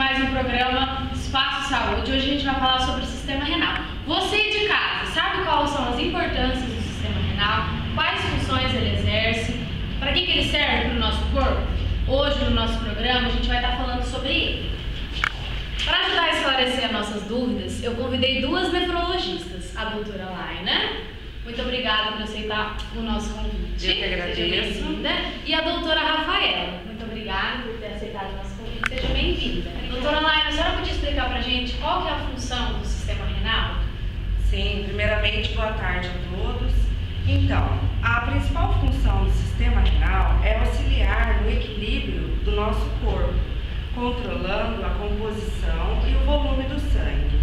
mais um programa Espaço Saúde. Hoje a gente vai falar sobre o sistema renal. Você de casa, sabe quais são as importâncias do sistema renal? Quais funções ele exerce? Para que ele serve para o nosso corpo? Hoje no nosso programa a gente vai estar falando sobre ele. Para ajudar a esclarecer as nossas dúvidas, eu convidei duas nefrologistas, a doutora Laina, muito obrigada por aceitar o nosso convite. Eu que agradeço. Seja bem-vinda. E a doutora Rafaela, muito obrigada por ter aceitado o nosso convite. Seja bem-vinda. Doutora Laina, a senhora podia explicar para a gente qual que é a função do sistema renal? Sim, primeiramente, boa tarde a todos. Então, a principal função do sistema renal é auxiliar no equilíbrio do nosso corpo, controlando a composição e o volume do sangue.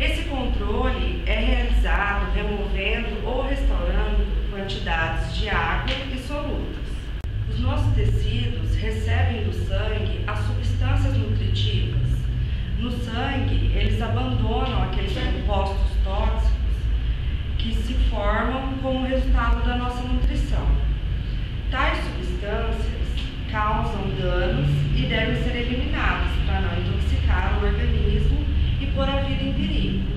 Esse controle é realizado removendo ou restaurando quantidades de água e solutas. Os nossos tecidos recebem do sangue as substâncias nutritivas. No sangue, eles abandonam aqueles compostos tóxicos que se formam como resultado da nossa nutrição. Tais substâncias causam danos e devem ser eliminadas para não intoxicar o organismo e pôr a vida em perigo.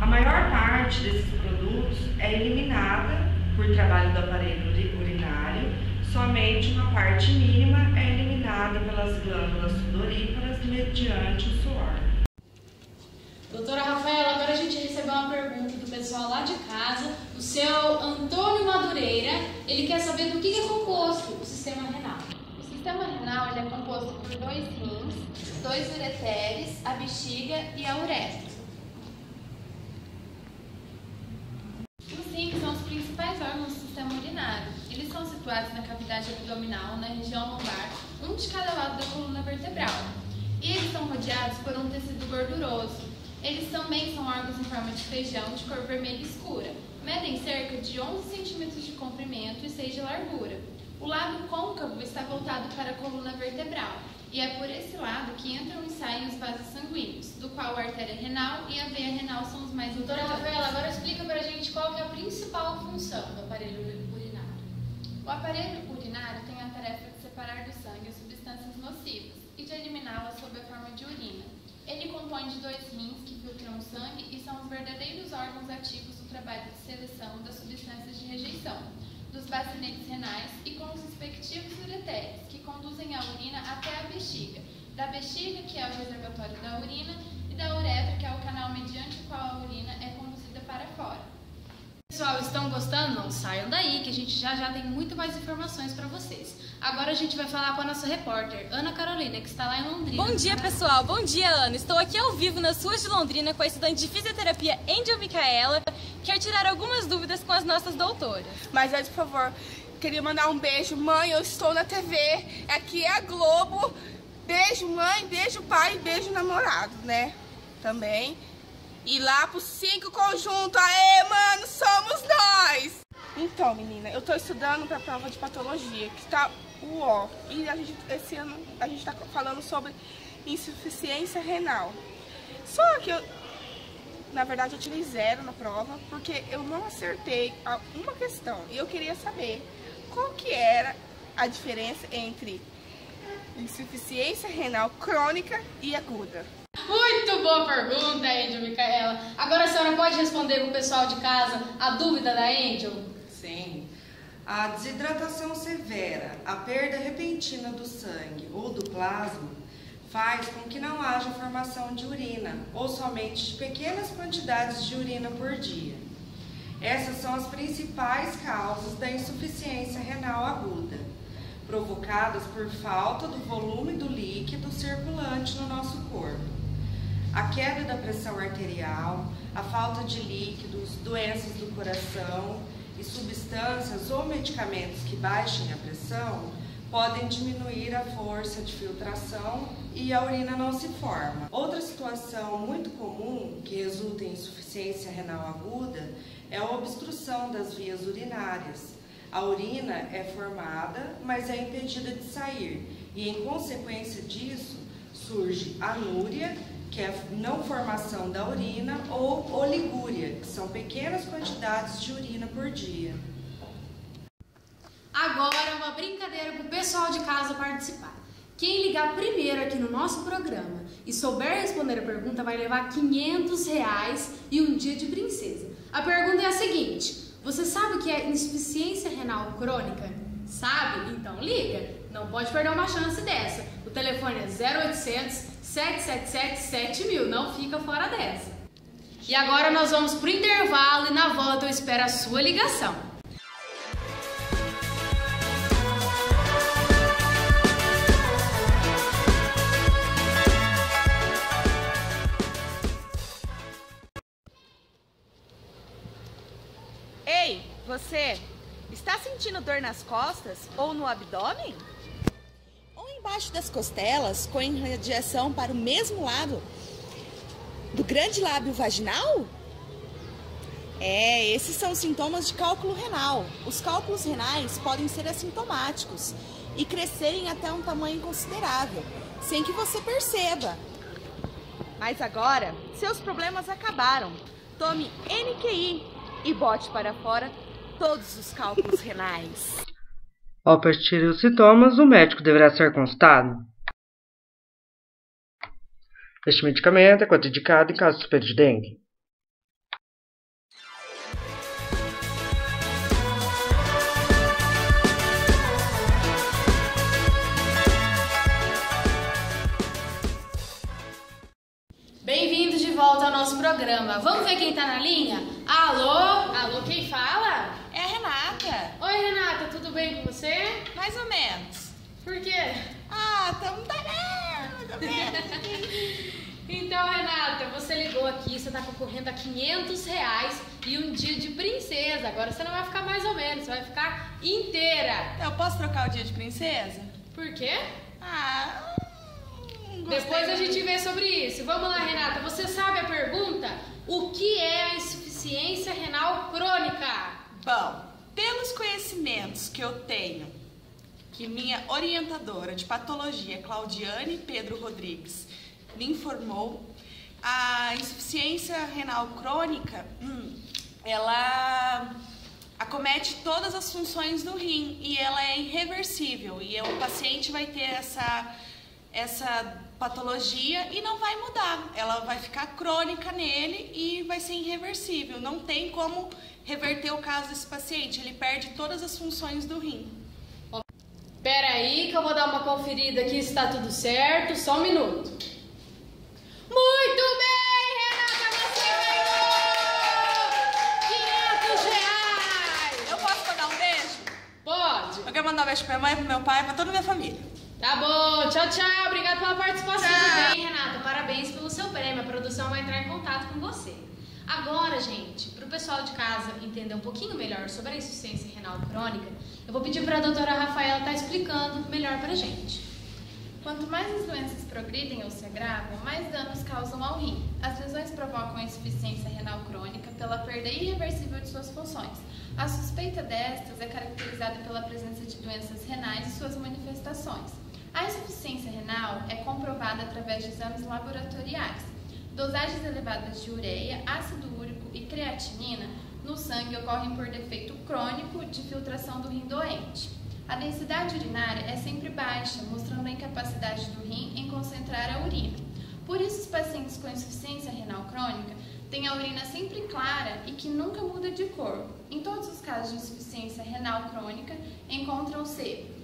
A maior parte desses produtos é eliminada por trabalho do aparelho urinário, somente uma parte mínima é eliminada pelas glândulas sudoríparas mediante o suor. Doutora Rafaela, agora a gente recebeu uma pergunta do pessoal lá de casa, o seu Antônio Madureira. Ele quer saber do que é composto o sistema renal. O sistema renal ele é composto por 2 rins, 2 ureteres, a bexiga e a uretra. Os rins são os principais órgãos do sistema urinário. Eles são situados na cavidade abdominal, na região lombar, um de cada lado da coluna vertebral. E eles são rodeados por um tecido gorduroso. Eles também são órgãos em forma de feijão de cor vermelha escura. Medem cerca de 11 centímetros de comprimento e 6 de largura. O lado côncavo está voltado para a coluna vertebral. E é por esse lado que entram e saem os vasos sanguíneos, do qual a artéria renal e a veia renal são os mais Doutora importantes. Rafaela, agora explica pra gente qual que é a principal função do aparelho urinário. O aparelho urinário tem a tarefa de separar do sangue as substâncias nocivas e de eliminá-las sob a forma de urina. Ele compõe de 2 rins que filtram o sangue e são os verdadeiros órgãos ativos do trabalho de seleção das substâncias de rejeição, dos bacinetes renais e com os respectivos ureteres, que conduzem a urina até a bexiga, da bexiga, que é o reservatório da urina, e da uretra, que é o canal mediante o qual a urina é conduzida para fora. Pessoal, estão gostando? Não saiam daí, que a gente já tem muito mais informações para vocês. Agora a gente vai falar com a nossa repórter, Ana Carolina, que está lá em Londrina. Bom dia, pessoal. Bom dia, Ana. Estou aqui ao vivo nas ruas de Londrina com a estudante de fisioterapia Angel Micaela. Quero tirar algumas dúvidas com as nossas doutoras. Mas antes, por favor, queria mandar um beijo. Mãe, eu estou na TV. Aqui é a Globo. Beijo, mãe. Beijo, pai. Beijo, namorado, né? Também. E lá pro 5 conjunto. Aê, mano, somos nós! Então, menina, eu tô estudando pra prova de patologia, que tá uó. E esse ano a gente tá falando sobre insuficiência renal. Só que eu, na verdade, eu tirei 0 na prova, porque eu não acertei uma questão. E eu queria saber qual que era a diferença entre insuficiência renal crônica e aguda. Muito boa pergunta, Angel Micaela. Agora a senhora pode responder para o pessoal de casa a dúvida da Angel? Sim. A desidratação severa, a perda repentina do sangue ou do plasma, faz com que não haja formação de urina, ou somente de pequenas quantidades de urina por dia. Essas são as principais causas da insuficiência renal aguda, provocadas por falta do volume do líquido circulante no nosso corpo. A queda da pressão arterial, a falta de líquidos, doenças do coração e substâncias ou medicamentos que baixem a pressão podem diminuir a força de filtração e a urina não se forma. Outra situação muito comum que resulta em insuficiência renal aguda é a obstrução das vias urinárias. A urina é formada, mas é impedida de sair e, em consequência disso, surge anúria, que é a não formação da urina, ou oligúria, que são pequenas quantidades de urina por dia. Agora uma brincadeira para o pessoal de casa participar. Quem ligar primeiro aqui no nosso programa e souber responder a pergunta vai levar R$500 e um dia de princesa. A pergunta é a seguinte: você sabe o que é insuficiência renal crônica? Sabe? Então liga. Não pode perder uma chance dessa. O telefone é 0800 777 7000. Não fica fora dessa. E agora nós vamos pro intervalo e na volta eu espero a sua ligação. Ei, você, está sentindo dor nas costas ou no abdômen? Ou embaixo das costelas com irradiação para o mesmo lado do grande lábio vaginal? Esses são sintomas de cálculo renal. Os cálculos renais podem ser assintomáticos e crescerem até um tamanho considerável, sem que você perceba. Mas agora, seus problemas acabaram. Tome NQI e bote para fora todos os cálculos renais. Ao persistirem os sintomas, o médico deverá ser consultado. Este medicamento é contraindicado em caso de suspeita de dengue. Bem-vindos de volta ao nosso programa. Vamos ver quem tá na linha? Alô? Alô, quem fala? É a Renata. Oi, Renata, tudo bem com você? Mais ou menos. Por quê? Tamo mais ou menos. Então, Renata, você ligou aqui, você tá concorrendo a R$500 e um dia de princesa. Agora você não vai ficar mais ou menos, você vai ficar inteira. Eu posso trocar o dia de princesa? Por quê? Depois a gente vê sobre isso. Vamos lá, Renata. Você sabe a pergunta? O que é a insuficiência renal crônica? Bom, pelos conhecimentos que eu tenho, que minha orientadora de patologia, Claudiane Pedro Rodrigues, me informou, a insuficiência renal crônica, ela acomete todas as funções do rim e ela é irreversível. E o paciente vai ter essa patologia e não vai mudar, ela vai ficar crônica nele e vai ser irreversível, não tem como reverter o caso desse paciente, ele perde todas as funções do rim. Pera aí que eu vou dar uma conferida aqui se está tudo certo, só um minuto. Muito bem, Renata, você ganhou R$500! Eu posso mandar um beijo? Pode. Eu quero mandar um beijo pra minha mãe, pro meu pai, pra toda a minha família. Tá bom, tchau, tchau. Obrigada pela participação. Tchau. Tudo bem, Renata? Parabéns pelo seu prêmio. A produção vai entrar em contato com você. Agora, gente, para o pessoal de casa entender um pouquinho melhor sobre a insuficiência renal crônica, eu vou pedir para a doutora Rafaela estar explicando melhor para a gente. Quanto mais as doenças progridem ou se agravam, mais danos causam ao rim. As lesões provocam a insuficiência renal crônica pela perda irreversível de suas funções. A suspeita destas é caracterizada pela presença de doenças renais e suas manifestações. A insuficiência renal é comprovada através de exames laboratoriais. Dosagens elevadas de ureia, ácido úrico e creatinina no sangue ocorrem por defeito crônico de filtração do rim doente. A densidade urinária é sempre baixa, mostrando a incapacidade do rim em concentrar a urina. Por isso, os pacientes com insuficiência renal crônica têm a urina sempre clara e que nunca muda de cor. Em todos os casos de insuficiência renal crônica, encontram-se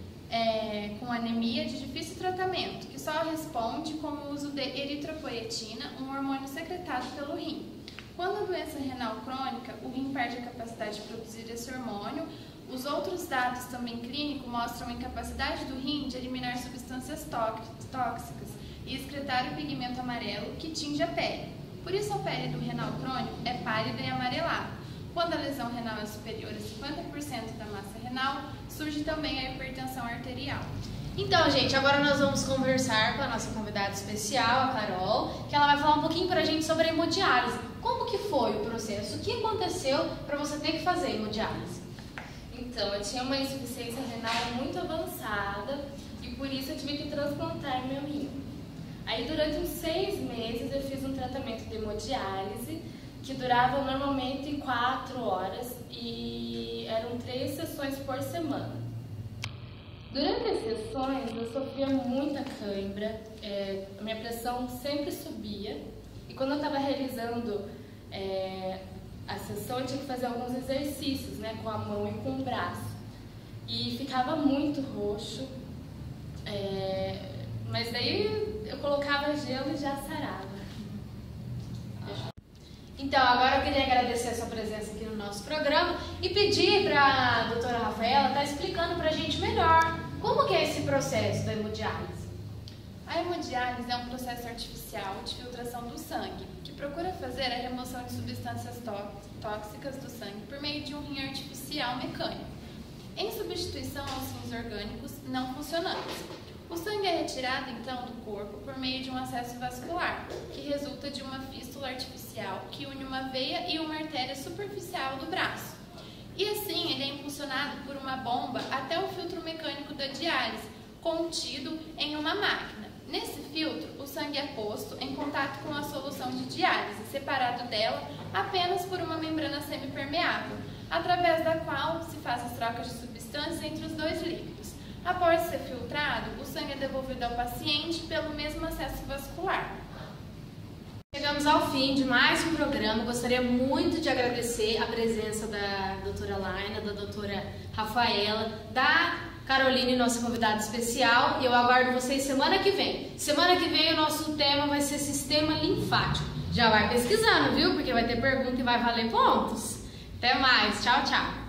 com anemia de difícil tratamento, que só responde com o uso de eritropoetina, um hormônio secretado pelo rim. Quando a doença renal crônica, o rim perde a capacidade de produzir esse hormônio. Os outros dados também clínicos mostram a incapacidade do rim de eliminar substâncias tóxicas e excretar o pigmento amarelo que tinge a pele. Por isso a pele do renal crônico é pálida e amarelada. Quando a lesão renal é superior a 50% da massa renal, surge também a hipertensão arterial. Então, gente, agora nós vamos conversar com a nossa convidada especial, a Carol, que ela vai falar um pouquinho pra gente sobre a hemodiálise. Como que foi o processo? O que aconteceu para você ter que fazer hemodiálise? Então, eu tinha uma insuficiência renal muito avançada e por isso eu tive que transplantar meu rim. Aí, durante uns 6 meses, eu fiz um tratamento de hemodiálise que durava normalmente 4 horas e eram 3 sessões por semana. Durante as sessões eu sofria muita cãibra, a minha pressão sempre subia e quando eu estava realizando a sessão eu tinha que fazer alguns exercícios, né, com a mão e com o braço e ficava muito roxo, mas daí eu colocava gelo e já sarava. Então, agora eu queria agradecer a sua presença aqui no nosso programa e pedir para a doutora Rafaela estar explicando para a gente melhor como que é esse processo da hemodiálise. A hemodiálise é um processo artificial de filtração do sangue, que procura fazer a remoção de substâncias tóxicas do sangue por meio de um rim artificial mecânico, em substituição aos rins orgânicos não funcionantes. O sangue é retirado, então, do corpo por meio de um acesso vascular, que resulta de uma fístula artificial que une uma veia e uma artéria superficial do braço. E assim, ele é impulsionado por uma bomba até o filtro mecânico da diálise, contido em uma máquina. Nesse filtro, o sangue é posto em contato com a solução de diálise, separado dela apenas por uma membrana semipermeável, através da qual se faz as trocas de substâncias entre os dois líquidos. Após ser filtrado, o sangue é devolvido ao paciente pelo mesmo acesso vascular. Chegamos ao fim de mais um programa. Gostaria muito de agradecer a presença da doutora Laina, da doutora Rafaela, da Caroline, nossa convidada especial. E eu aguardo vocês semana que vem. Semana que vem o nosso tema vai ser sistema linfático. Já vai pesquisando, viu? Porque vai ter pergunta e vai valer pontos. Até mais. Tchau, tchau.